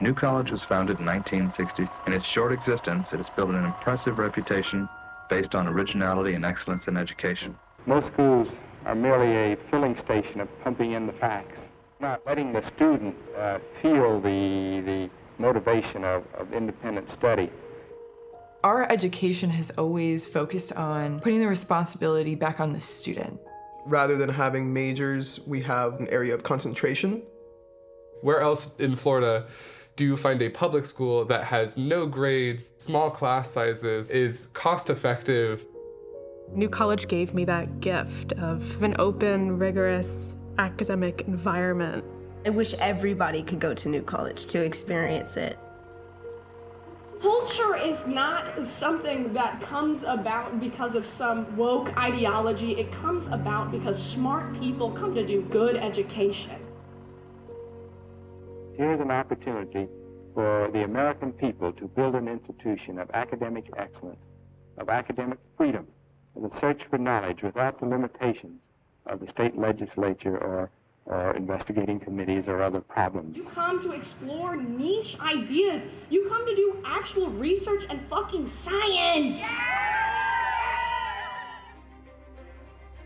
New College was founded in 1960. In its short existence, it has built an impressive reputation based on originality and excellence in education. Most schools are merely a filling station of pumping in the facts, not letting the student feel the motivation of independent study. Our education has always focused on putting the responsibility back on the student. Rather than having majors, we have an area of concentration. Where else in Florida do you find a public school that has no grades, small class sizes, is cost-effective? New College gave me that gift of an open, rigorous academic environment. I wish everybody could go to New College to experience it. Culture is not something that comes about because of some woke ideology. It comes about because smart people come to do good education. Here's an opportunity for the American people to build an institution of academic excellence, of academic freedom, of the search for knowledge without the limitations of the state legislature or investigating committees or other problems. You come to explore niche ideas. You come to do actual research and fucking science.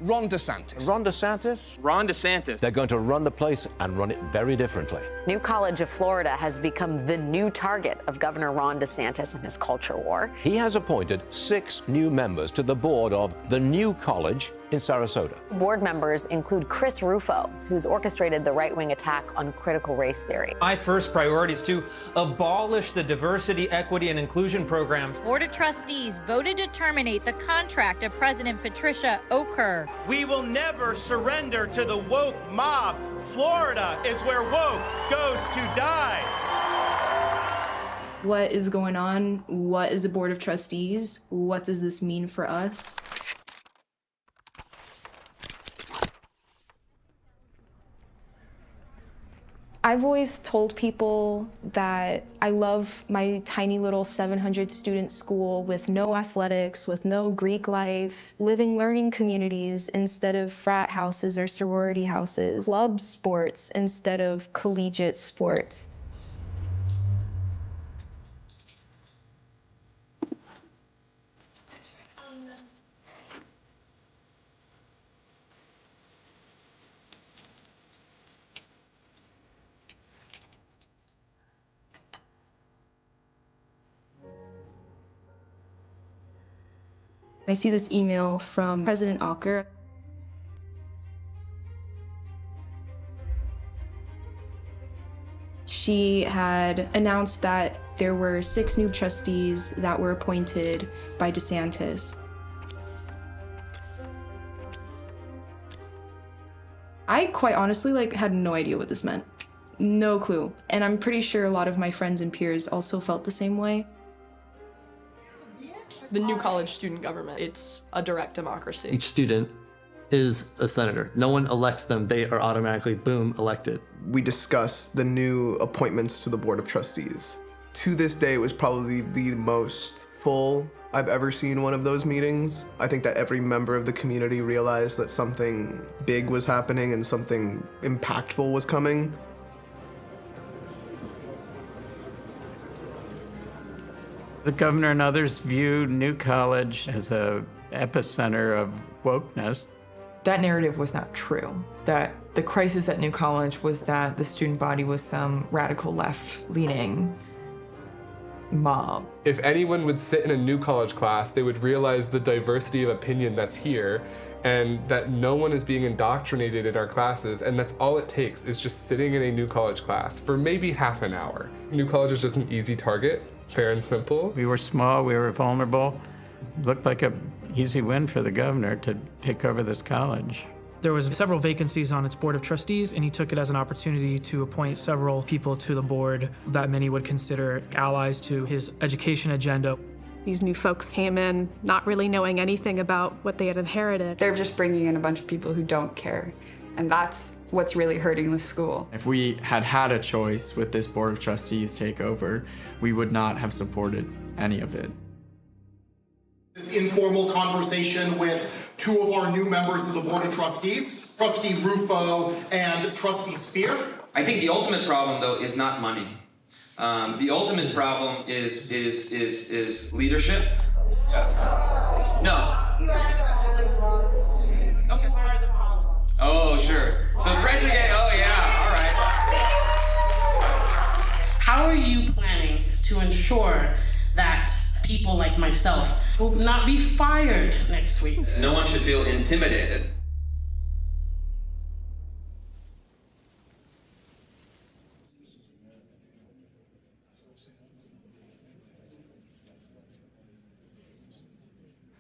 Ron DeSantis. Ron DeSantis? Ron DeSantis. They're going to run the place and run it very differently. New College of Florida has become the new target of Governor Ron DeSantis and his culture war. He has appointed 6 new members to the board of the New College in Sarasota. Board members include Chris Rufo, who's orchestrated the right-wing attack on critical race theory. My first priority is to abolish the diversity, equity, and inclusion programs. Board of Trustees voted to terminate the contract of President Patricia Okker. We will never surrender to the woke mob. Florida is where woke goes to die. What is going on? What is a Board of Trustees? What does this mean for us? I've always told people that I love my tiny little 700 student school with no athletics, with no Greek life, living learning communities instead of frat houses or sorority houses, club sports instead of collegiate sports. I see this email from President Okker. She had announced that there were 6 new trustees that were appointed by DeSantis. I quite honestly had no idea what this meant. No clue. And I'm pretty sure a lot of my friends and peers also felt the same way. The New College student government, it's a direct democracy. Each student is a senator. No one elects them. They are automatically, boom, elected. We discussed the new appointments to the Board of Trustees. To this day, it was probably the most full I've ever seen one of those meetings. I think that every member of the community realized that something big was happening and something impactful was coming. The governor and others view New College as an epicenter of wokeness. That narrative was not true. That the crisis at New College was that the student body was some radical left-leaning mob. If anyone would sit in a New College class, they would realize the diversity of opinion that's here and that no one is being indoctrinated in our classes, and that's all it takes is just sitting in a New College class for maybe half an hour. New College is just an easy target. Fair and simple. We were small, we were vulnerable. Looked like an easy win for the governor to take over this college. There was several vacancies on its Board of Trustees, and he took it as an opportunity to appoint several people to the board that many would consider allies to his education agenda. These new folks came in not really knowing anything about what they had inherited. They're just bringing in a bunch of people who don't care, and that's what's really hurting the school. If we had had a choice with this Board of Trustees takeover, we would not have supported any of it. This informal conversation with 2 of our new members of the Board of Trustees, Trustee Rufo and Trustee Spear. I think the ultimate problem, though, is not money. The ultimate problem is leadership. Yeah. No. Okay. Oh, sure. So president, oh yeah, all right. How are you planning to ensure that people like myself will not be fired next week? No one should feel intimidated.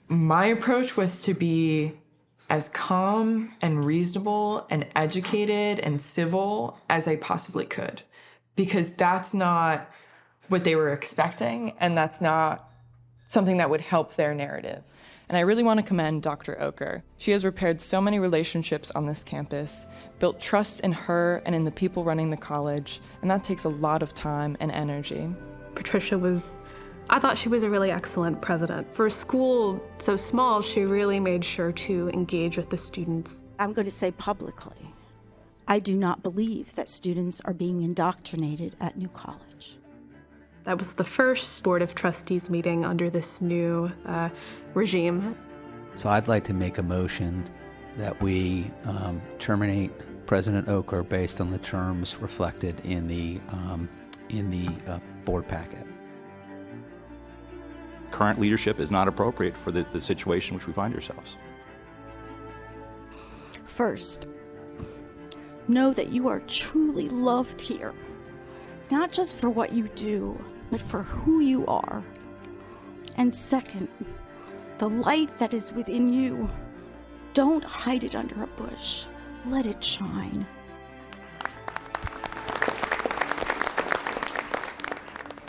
My approach was to be as calm and reasonable and educated and civil as I possibly could, because that's not what they were expecting, and that's not something that would help their narrative. And I really want to commend Dr. Okker. She has repaired so many relationships on this campus, built trust in her and in the people running the college, and that takes a lot of time and energy. I thought she was a really excellent president. For a school so small, she really made sure to engage with the students. I'm going to say publicly, I do not believe that students are being indoctrinated at New College. That was the first Board of Trustees meeting under this new regime. So I'd like to make a motion that we terminate President Okker based on the terms reflected in the board packet. Current leadership is not appropriate for the situation in which we find ourselves. First, know that you are truly loved here, not just for what you do, but for who you are. And second, the light that is within you, don't hide it under a bush. Let it shine.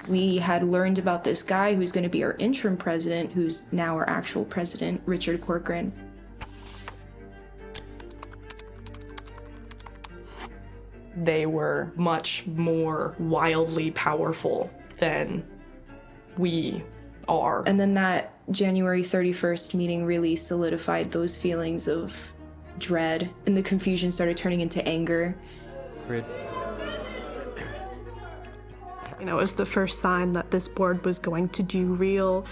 We had learned about this guy who's going to be our interim president, who's now our actual president, Richard Corcoran. They were much more wildly powerful than we are. And then that January 31st meeting really solidified those feelings of dread, and the confusion started turning into anger. It was the first sign that this board was going to do real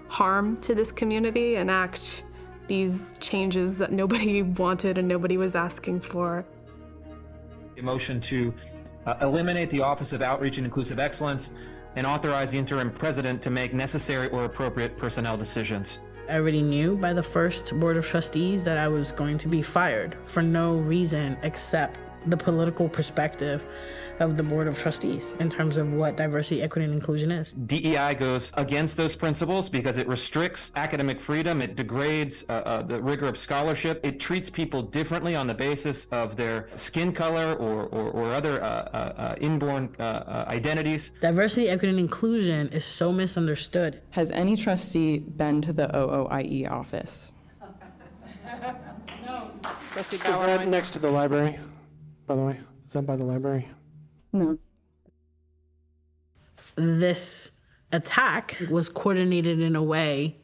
harm to this community, enact these changes that nobody wanted and nobody was asking for. A motion to eliminate the Office of Outreach and Inclusive Excellence and authorize the interim president to make necessary or appropriate personnel decisions. I already knew by the first Board of Trustees that I was going to be fired for no reason except the political perspective of the Board of Trustees in terms of what diversity, equity, and inclusion is. DEI goes against those principles because it restricts academic freedom, it degrades the rigor of scholarship, it treats people differently on the basis of their skin color or other inborn identities. Diversity, equity, and inclusion is so misunderstood. Has any trustee been to the OOIE office? No. Trustee Bauer. Is that next to the library, by the way? Is that by the library? No. This attack was coordinated in a way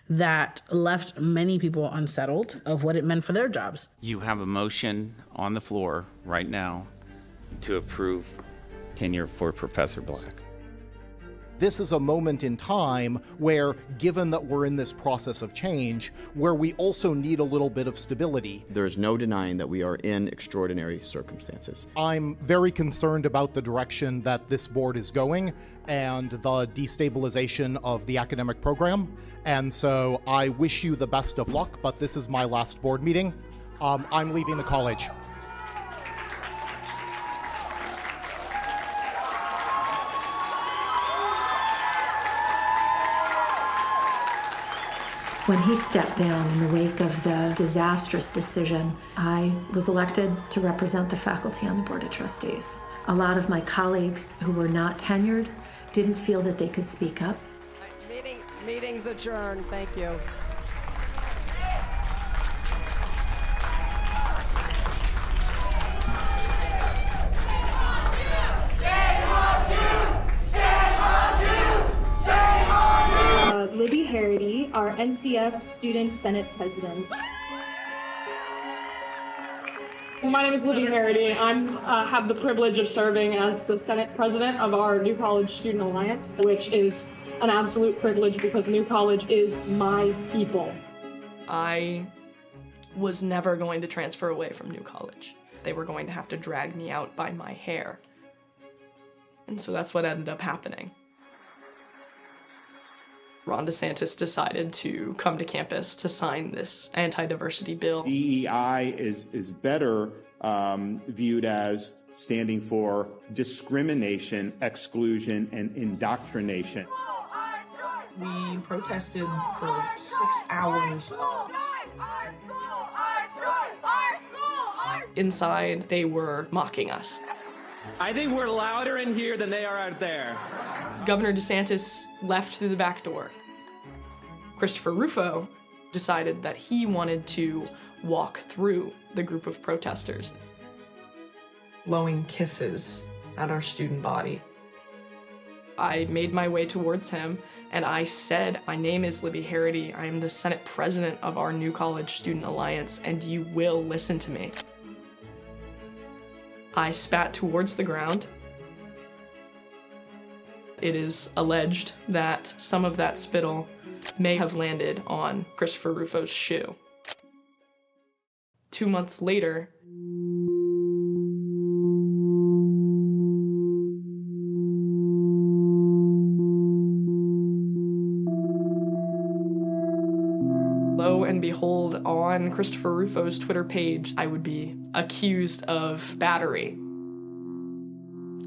that left many people unsettled of what it meant for their jobs. You have a motion on the floor right now to approve tenure for Professor Black. This is a moment in time where, given that we're in this process of change, where we also need a little bit of stability. There's no denying that we are in extraordinary circumstances. I'm very concerned about the direction that this board is going and the destabilization of the academic program. And so I wish you the best of luck, but this is my last board meeting. I'm leaving the college. When he stepped down in the wake of the disastrous decision, I was elected to represent the faculty on the Board of Trustees. A lot of my colleagues who were not tenured didn't feel that they could speak up. Meeting's adjourned. Thank you. Libby Harity, our NCF Student Senate President. My name is Libby Harity. I have the privilege of serving as the Senate President of our New College Student Alliance, which is an absolute privilege because New College is my people. I was never going to transfer away from New College. They were going to have to drag me out by my hair. And so that's what ended up happening. Ron DeSantis decided to come to campus to sign this anti-diversity bill. DEI is better viewed as standing for discrimination, exclusion, and indoctrination. We protested for 6 hours. Inside, they were mocking us. I think we're louder in here than they are out there. Governor DeSantis left through the back door. Christopher Rufo decided that he wanted to walk through the group of protesters, blowing kisses at our student body. I made my way towards him and I said, "My name is Libby Harity. I am the Senate President of our New College Student Alliance, and you will listen to me." I spat towards the ground. It is alleged that some of that spittle may have landed on Christopher Rufo's shoe. 2 months later, lo and behold, on Christopher Rufo's Twitter page, I would be accused of battery.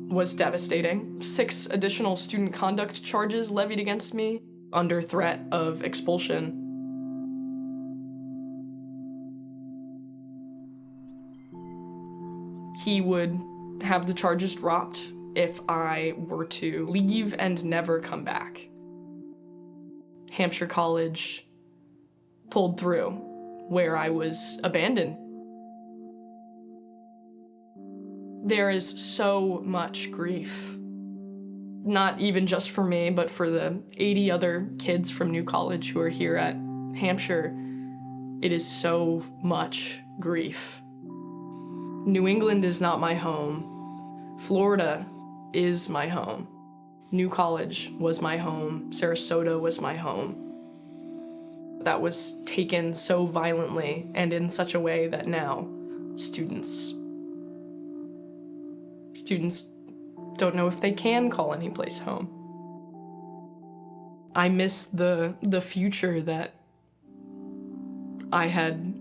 Was devastating. 6 additional student conduct charges levied against me under threat of expulsion. He would have the charges dropped if I were to leave and never come back. Hampshire College pulled through, where I was abandoned. There is so much grief, not even just for me, but for the 80 other kids from New College who are here at Hampshire. It is so much grief. New England is not my home. Florida is my home. New College was my home. Sarasota was my home. That was taken so violently and in such a way that now students don't know if they can call any place home. I miss the future that I had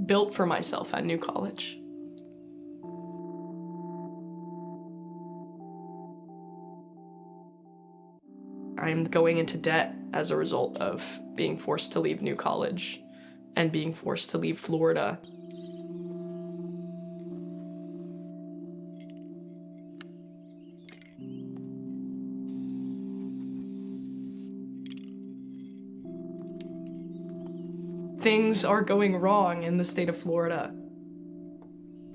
built for myself at New College. I'm going into debt as a result of being forced to leave New College and being forced to leave Florida. Things are going wrong in the state of Florida.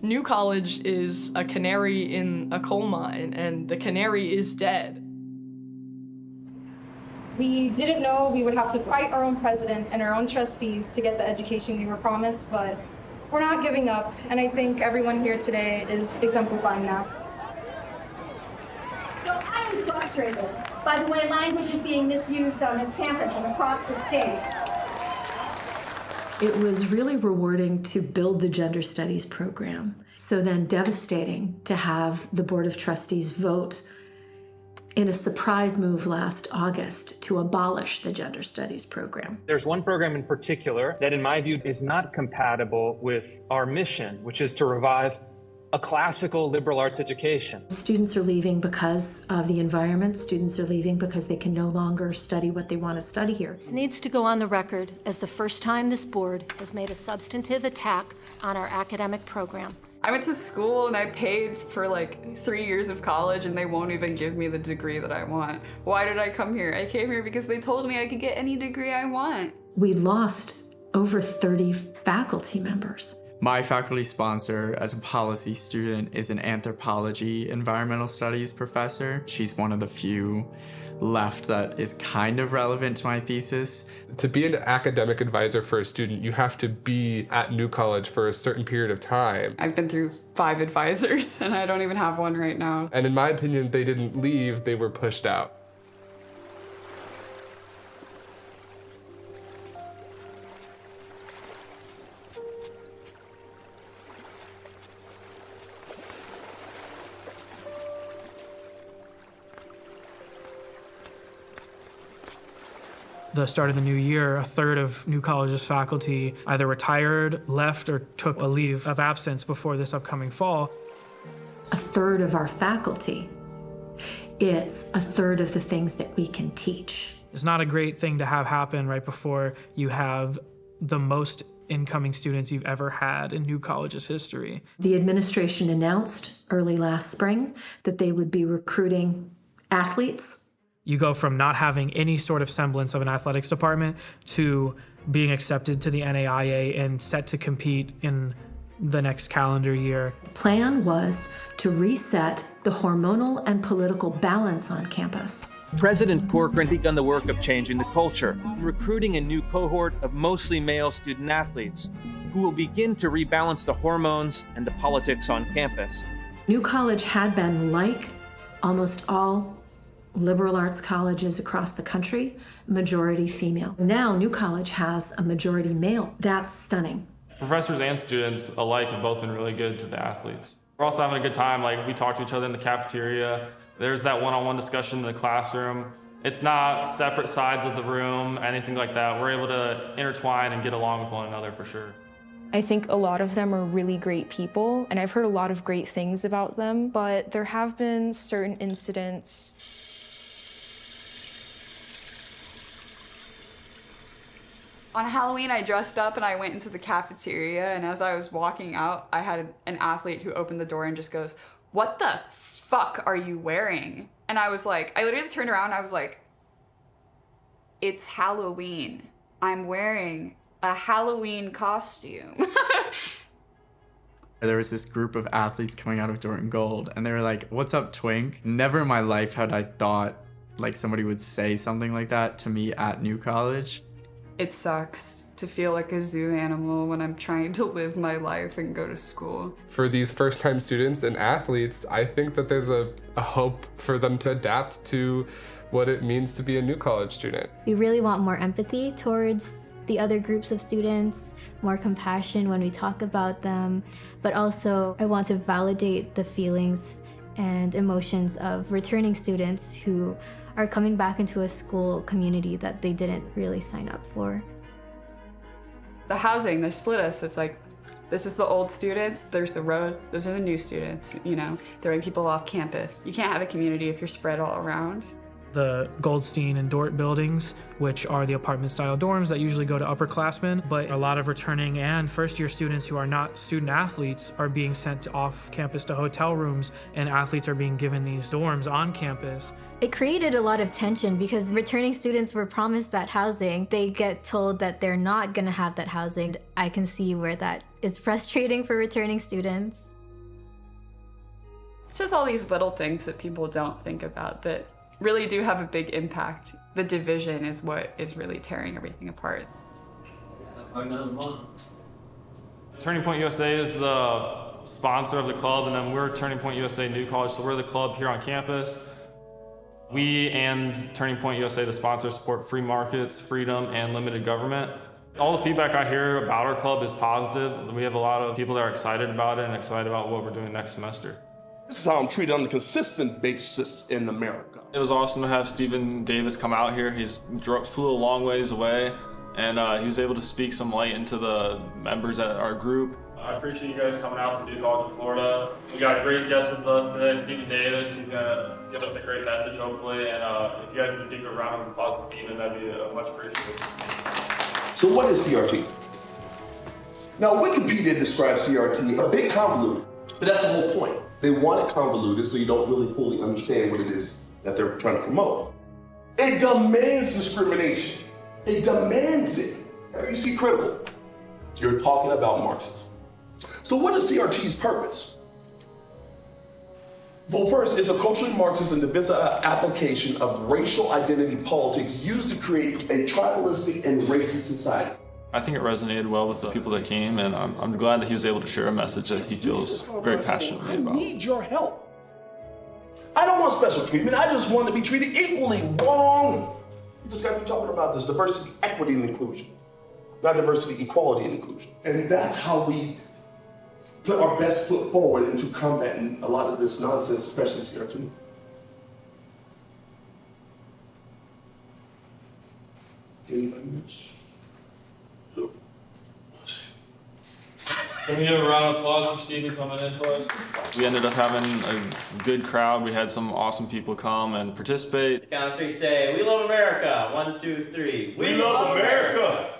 New College is a canary in a coal mine, and the canary is dead. We didn't know we would have to fight our own president and our own trustees to get the education we were promised, but we're not giving up, and I think everyone here today is exemplifying that. So I am frustrated by the way language is being misused on this campus and across the state. It was really rewarding to build the gender studies program. So then devastating to have the Board of Trustees vote in a surprise move last August to abolish the gender studies program. There's one program in particular that, in my view, is not compatible with our mission, which is to revive a classical liberal arts education. Students are leaving because of the environment. Students are leaving because they can no longer study what they want to study here. This needs to go on the record as the first time this board has made a substantive attack on our academic program. I went to school and I paid for like 3 years of college and they won't even give me the degree that I want. Why did I come here? I came here because they told me I could get any degree I want. We lost over 30 faculty members. My faculty sponsor as a policy student is an anthropology environmental studies professor. She's one of the few left that is kind of relevant to my thesis. To be an academic advisor for a student, you have to be at New College for a certain period of time. I've been through 5 advisors, and I don't even have one right now. And in my opinion, they didn't leave, they were pushed out. The start of the new year, a third of New College's faculty either retired, left, or took a leave of absence before this upcoming fall. A third of our faculty. It's a third of the things that we can teach. It's not a great thing to have happen right before you have the most incoming students you've ever had in New College's history. The administration announced early last spring that they would be recruiting athletes. You go from not having any sort of semblance of an athletics department to being accepted to the NAIA and set to compete in the next calendar year. The plan was to reset the hormonal and political balance on campus. President Corcoran begun the work of changing the culture, recruiting a new cohort of mostly male student athletes who will begin to rebalance the hormones and the politics on campus. New College had been, like almost all liberal arts colleges across the country, majority female. Now New College has a majority male. That's stunning. Professors and students alike have both been really good to the athletes. We're also having a good time. Like, we talk to each other in the cafeteria. There's that one-on-one discussion in the classroom. It's not separate sides of the room, anything like that. We're able to intertwine and get along with one another for sure. I think a lot of them are really great people, and I've heard a lot of great things about them, but there have been certain incidents. On Halloween, I dressed up and I went into the cafeteria, and as I was walking out, I had an athlete who opened the door and just goes, "What the fuck are you wearing?" And I was like, I literally turned around and I was like, "It's Halloween. I'm wearing a Halloween costume." There was this group of athletes coming out of Dorton Gold, and they were like, "What's up, Twink?" Never in my life had I thought like somebody would say something like that to me at New College. It sucks to feel like a zoo animal when I'm trying to live my life and go to school. For these first-time students and athletes, I think that there's a hope for them to adapt to what it means to be a New College student. We really want more empathy towards the other groups of students, more compassion when we talk about them, but also I want to validate the feelings and emotions of returning students who are coming back into a school community that they didn't really sign up for. The housing, they split us. It's like, this is the old students, there's the road, those are the new students, you know, throwing people off campus. You can't have a community if you're spread all around. The Goldstein and Dort buildings, which are the apartment-style dorms that usually go to upperclassmen, but a lot of returning and first-year students who are not student athletes are being sent off campus to hotel rooms, and athletes are being given these dorms on campus. It created a lot of tension because returning students were promised that housing. They get told that they're not gonna have that housing. I can see where that is frustrating for returning students. It's just all these little things that people don't think about that really do have a big impact. The division is what is really tearing everything apart. Turning Point USA is the sponsor of the club, and then we're Turning Point USA New College, so we're the club here on campus. We and Turning Point USA, the sponsor, support free markets, freedom, and limited government. All the feedback I hear about our club is positive. We have a lot of people that are excited about it and excited about what we're doing next semester. This is how I'm treated on a consistent basis in America. It was awesome to have Stephen Davis come out here. Flew a long ways away, and he was able to speak some light into the members at our group. I appreciate you guys coming out to New College of Florida. We got a great guest with us today, Stephen Davis. He's gonna give us a great message, hopefully, and if you guys could give a round of applause to Stephen, that'd be much appreciated. So what is CRT? Now, Wikipedia describes CRT a bit convoluted, but that's the whole point. They want it convoluted so you don't really fully understand what it is that they're trying to promote. It demands discrimination. It demands it. You see, critical. You're talking about Marxism. So what is CRT's purpose? Well, first, it's a culturally Marxist and divisive application of racial identity politics used to create a tribalistic and racist society. I think it resonated well with the people that came, and I'm glad that he was able to share a message that he feels very passionately about. I need your help. I don't want special treatment. I just want to be treated equally. Wrong. You just got to be talking about this diversity, equity, and inclusion. Not diversity, equality, and inclusion. And that's how we put our best foot forward into combating a lot of this nonsense, especially CRT. Can we give a round of applause for Stevie coming in for us? We ended up having a good crowd. We had some awesome people come and participate. Count of three, say, we love America. 1, 2, 3. We love America.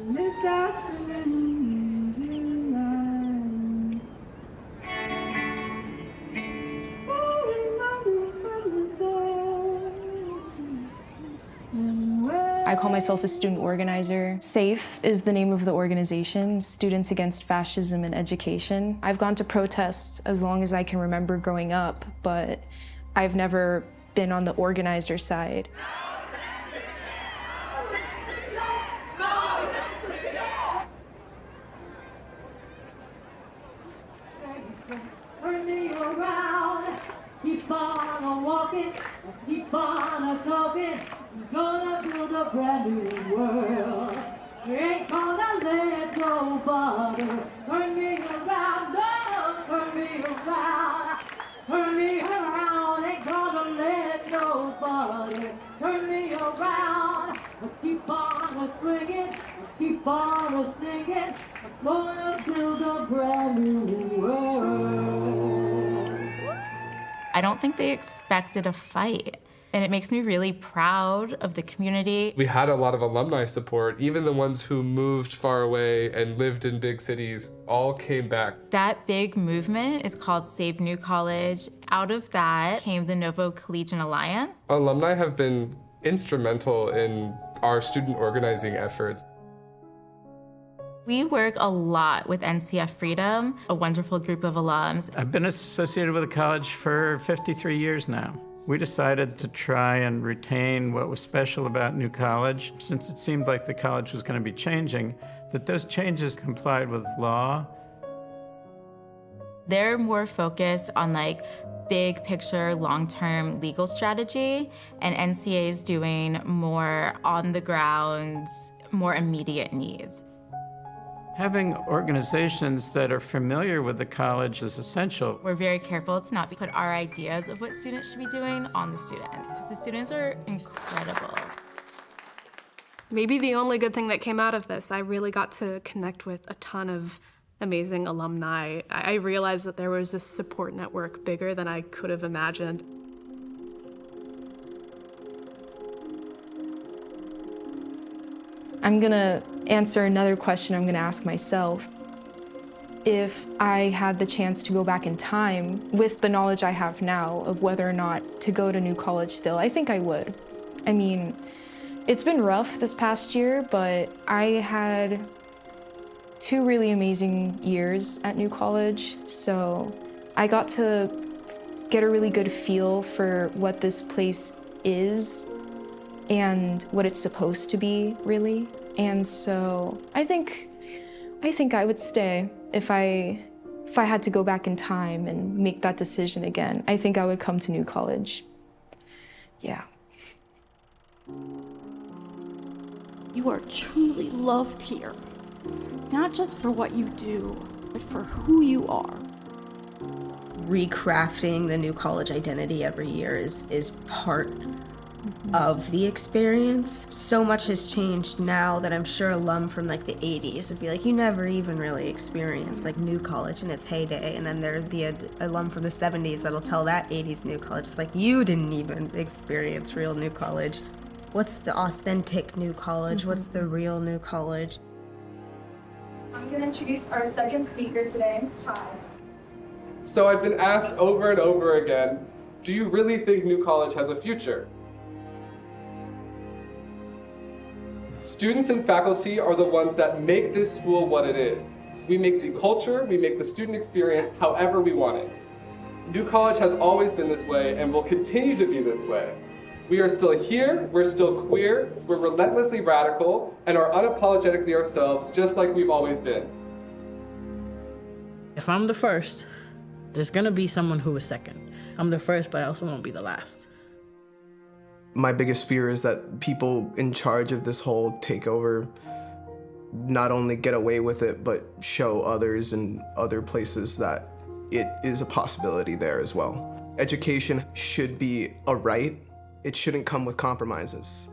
This afternoon, I call myself a student organizer. SAFE is the name of the organization, Students Against Fascism in Education. I've gone to protests as long as I can remember growing up, but I've never been on the organizer side. Turn me around, keep on walking, keep on talking. We're gonna build a brand new world. We ain't gonna let nobody turn me around, no, turn me around, turn me around. Ain't gonna let nobody turn me around. Keep on swinging, keep on singing. I'm gonna build a brand new world. I don't think they expected a fight. And it makes me really proud of the community. We had a lot of alumni support. Even the ones who moved far away and lived in big cities all came back. That big movement is called Save New College. Out of that came the Novo Collegian Alliance. Alumni have been instrumental in our student organizing efforts. We work a lot with NCF Freedom, a wonderful group of alums. I've been associated with the college for 53 years now. We decided to try and retain what was special about New College, since it seemed like the college was going to be changing, that those changes complied with law. They're more focused on big picture, long-term legal strategy, and NCA is doing more on the ground, more immediate needs. Having organizations that are familiar with the college is essential. We're very careful to not put our ideas of what students should be doing on the students, because the students are incredible. Maybe the only good thing that came out of this, I really got to connect with a ton of amazing alumni. I realized that there was this support network bigger than I could have imagined. I'm gonna answer another question I'm gonna ask myself. If I had the chance to go back in time with the knowledge I have now of whether or not to go to New College still, I think I would. I mean, it's been rough this past year, but I had 2 really amazing years at New College, so I got to get a really good feel for what this place is and what it's supposed to be, really. And so I think I would stay if I had to go back in time and make that decision again. I think I would come to New College. Yeah. You are truly loved here, not just for what you do, but for who you are. Recrafting the New College identity every year is part of the experience. So much has changed now that I'm sure alum from the 80s would be like, you never even really experienced New College in its heyday, and then there'd be an alum from the 70s that'll tell that 80s New College, it's you didn't even experience real New College. What's the authentic New College? What's the real New College? I'm going to introduce our second speaker today, Todd. So I've been asked over and over again, do you really think New College has a future? Students and faculty are the ones that make this school what it is. We make the culture, we make the student experience however we want it. New College has always been this way and will continue to be this way. We are still here, we're still queer, we're relentlessly radical, and are unapologetically ourselves, just like we've always been. If I'm the first, there's gonna be someone who is second. I'm the first, but I also won't be the last. My biggest fear is that people in charge of this whole takeover not only get away with it, but show others in other places that it is a possibility there as well. Education should be a right. It shouldn't come with compromises.